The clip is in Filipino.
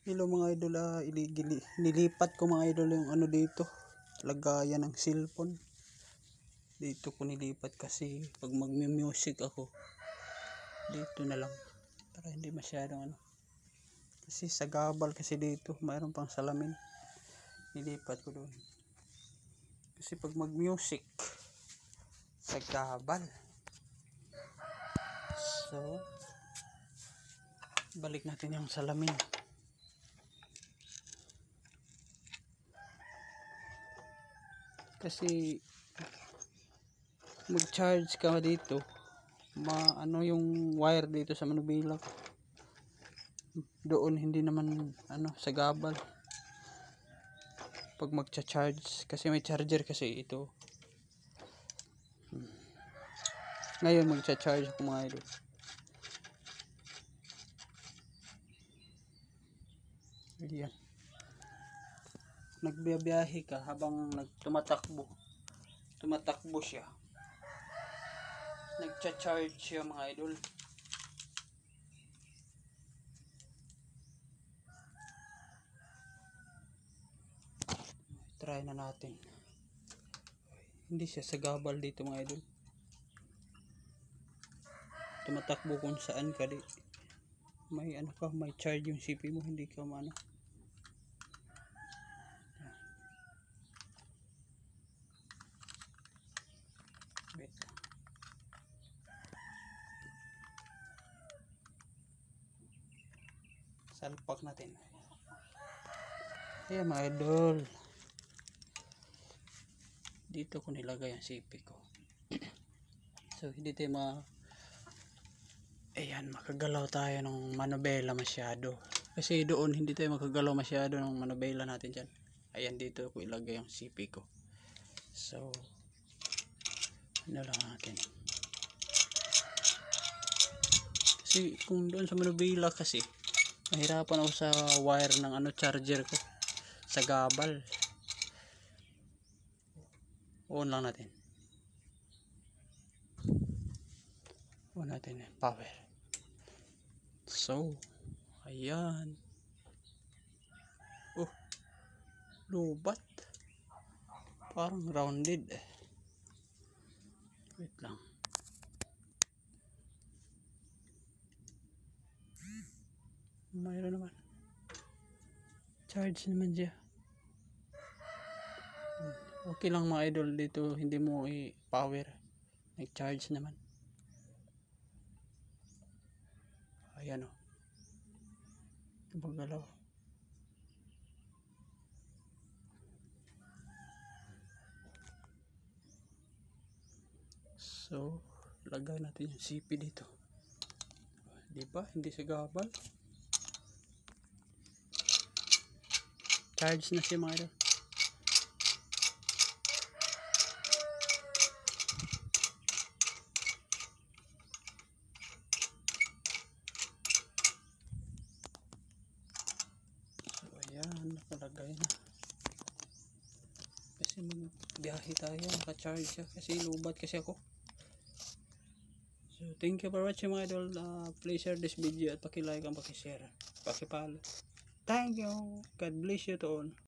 Hello mga idol, nilipat ko mga idol yung ano dito, lagayan ng cellphone. Dito ko nilipat kasi pag mag-music ako, dito na lang para hindi masyadong ano. Kasi sa gabal kasi dito, mayroon pang salamin. Nilipat ko doon. Kasi pag mag-music sa gabal. So, balik natin yung salamin. Kasi mag-charge ka dito, ano yung wire dito sa manubila doon, hindi naman ano sa gabal pag magcha-charge, kasi may charger kasi ito. Ngayon magcha-charge ako mga idol. Ayan, nagbiyahe ka habang tumatakbo siya, nagcha-charge siya mga idol. Try na natin. Hindi siya sa gabal dito mga idol, tumatakbo kung saan ka di. May ano ka, may charge yung CP mo, hindi ka maano. Wait. Salpak natin. Ayan mga idol, dito ko nilagay ang CP ko. So hindi tayo ayan, makagalaw tayo ng manubela masyado. Kasi doon hindi tayo makagalaw masyado ng manubela natin dyan. Ayan, dito ko ilagay ang CP ko. So ano lang natin. Kasi kung doon sa manubela kasi, mahirapan ako sa wire ng ano charger ko. Sa gabal. On lang natin. On natin power. So, ayan. Oh, lubat. Parang rounded. Wait lang. Mayroon naman. Charge naman siya. Okay lang mga idol dito, hindi mo i-power. Nag-charge naman. Ayan o. Pagalaw. So, lagay natin yung CP dito. Diba? Hindi sa gabal. Charge na siya mga idol. So, ayan. Nakalagay na. Kasi magbiyahe tayo. Naka-charge siya. Kasi lubat kasi ako. So, thank you for watching mga idol. Please share this video at paki-like and paki-share. Paki-follow. Thank you. God bless you to all.